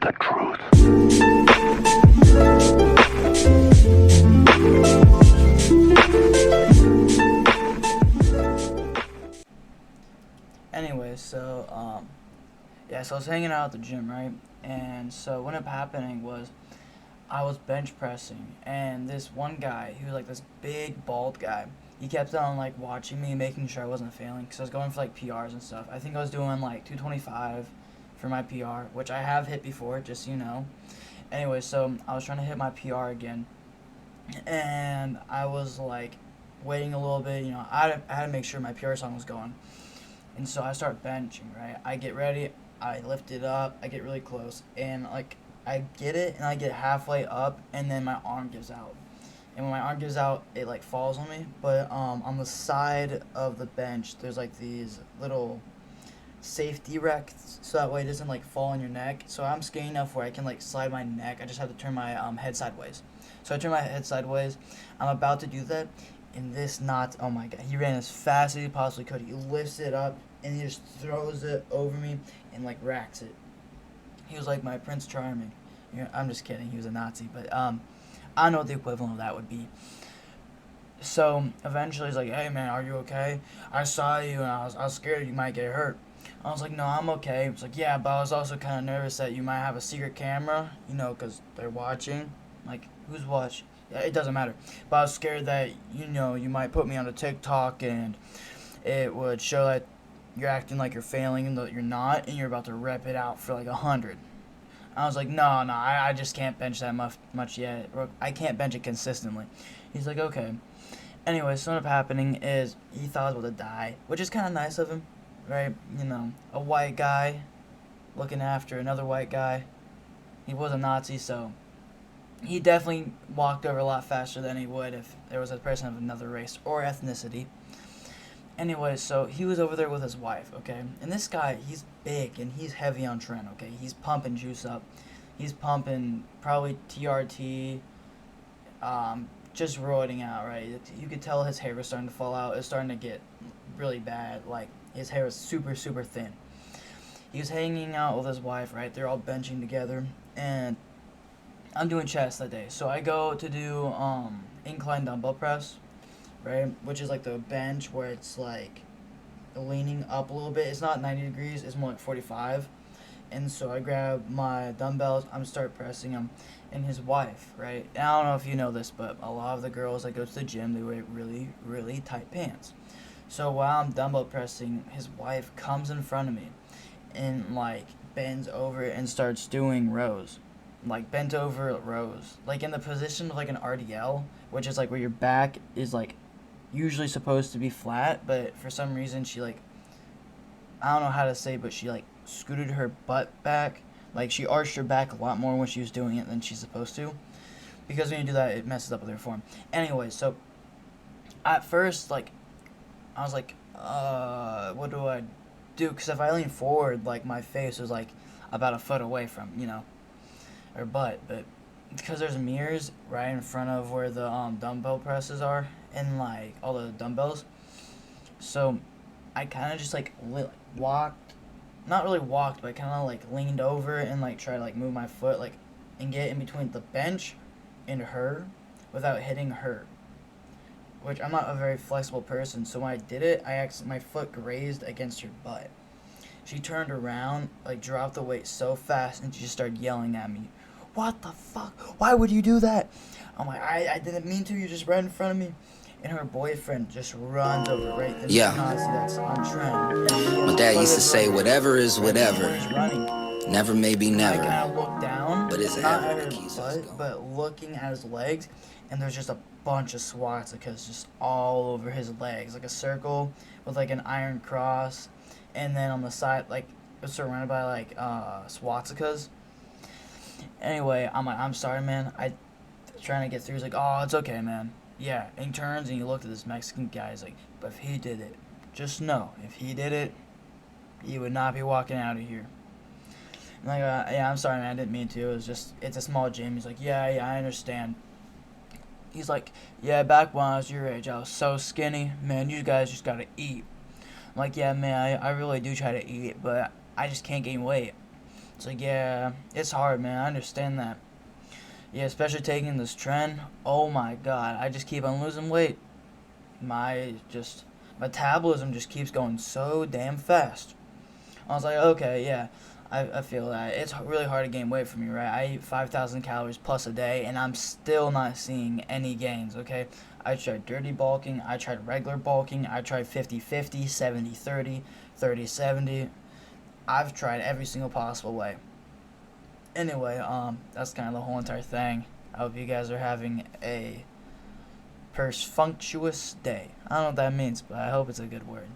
the truth. Anyway, yeah, so I was hanging out at the gym, right? And so what ended up happening was I was bench pressing, and this one guy, he was like this big bald guy. He kept on like watching me, making sure I wasn't failing, because I was going for like PRs and stuff. I think I was doing like 225 for my PR, which I have hit before, just so you know. Anyway, so I was trying to hit my PR again, and I was like waiting a little bit. I had to make sure my PR song was going. And so I start benching, right? I get ready, I lift it up, I get really close, and like I get it, and I get halfway up, and then my arm gives out. And when my arm gives out, it like falls on me. But on the side of the bench, there's like these little safety racks, so that way it doesn't like fall on your neck. So I'm skinny enough where I can like slide my neck. I just have to turn my head sideways. So I turn my head sideways. I'm about to do that, and this knot, oh my god, he ran as fast as he possibly could. He lifts it up and he just throws it over me and like racks it. He was like my Prince Charming. I'm just kidding. He was a Nazi, but I don't know what the equivalent of that would be. So eventually he's like, "Hey man, are you okay? I saw you and I was scared you might get hurt." I was like, "No, I'm okay." He's like, "Yeah, but I was also kind of nervous that you might have a secret camera, because they're watching." Like, who's watching? Yeah, it doesn't matter. But I was scared that, you might put me on a TikTok and it would show that you're acting like you're failing and that you're not, and you're about to rep it out for like 100. I was like, no, I just can't bench that much yet. Or I can't bench it consistently. He's like, okay. Anyway, so what ended up happening is he thought I was about to die, which is kind of nice of him, right? A white guy looking after another white guy. He was a Nazi, so he definitely walked over a lot faster than he would if there was a person of another race or ethnicity. Anyway, so he was over there with his wife, okay? And this guy, he's big and he's heavy on trend, okay? He's pumping juice up. He's pumping probably TRT, just roiding out, right? You could tell his hair was starting to fall out. It's starting to get really bad. Like, his hair was super, super thin. He was hanging out with his wife, right? They're all benching together. And I'm doing chest that day. So I go to do incline dumbbell press, right? Which is like the bench where it's like leaning up a little bit. It's not 90 degrees, it's more like 45. And so I grab my dumbbells, I'm start pressing them. And his wife, right? And I don't know if you know this, but a lot of the girls that go to the gym, they wear really, really tight pants. So while I'm dumbbell pressing, his wife comes in front of me and like bends over and starts doing rows. Like bent over rows. Like in the position of like an RDL, which is like where your back is like usually supposed to be flat, but for some reason she like, I don't know how to say, but she like scooted her butt back. Like she arched her back a lot more when she was doing it than she's supposed to, because when you do that it messes up with her form. Anyway, so at first like I was like, what do I do? Because if I lean forward, like my face was like about a foot away from her butt, but because there's mirrors right in front of where the dumbbell presses are and like all the dumbbells, so I kind of just like walked, not really walked, but I kind of like leaned over and like tried to like move my foot like and get in between the bench and her without hitting her, which I'm not a very flexible person. So when I did it, my foot grazed against her butt. She turned around, like dropped the weight so fast, and she just started yelling at me. "What the fuck? Why would you do that?" I'm like, I didn't mean to. You just right in front of me. And her boyfriend just runs over right then. Yeah. Nazi that's on trend. My dad used to say, whatever is whatever. He's running. Never may be And I never. kind of looked down, But it's not ever at that her keeps us butt, going. but looking at his legs, and there's just a bunch of swastikas just all over his legs, like a circle with like an iron cross, and then on the side, like it's surrounded by like swastikas. Anyway, I'm like, I'm sorry, man. I trying to get through. He's like, oh, it's okay, man. Yeah. And he turns and he looked at this Mexican guy. He's like, but if he did it, just know, if he did it, he would not be walking out of here. I'm like, yeah, I'm sorry, man. I didn't mean to. It's a small gym. He's like, yeah, I understand. He's like, yeah, back when I was your age, I was so skinny. Man, you guys just gotta eat. I'm like, yeah, man, I really do try to eat, but I just can't gain weight. So yeah, it's hard, man. I understand that. Yeah, especially taking this trend. Oh my god, I just keep on losing weight. My metabolism just keeps going so damn fast. I was like, okay, yeah, I feel that. It's really hard to gain weight for me, right? I eat 5,000 calories plus a day, and I'm still not seeing any gains, okay? I tried dirty bulking, I tried regular bulking, I tried 50-50, 70-30, 30-70. I've tried every single possible way. Anyway, that's kind of the whole entire thing. I hope you guys are having a perfunctuous day. I don't know what that means, but I hope it's a good word.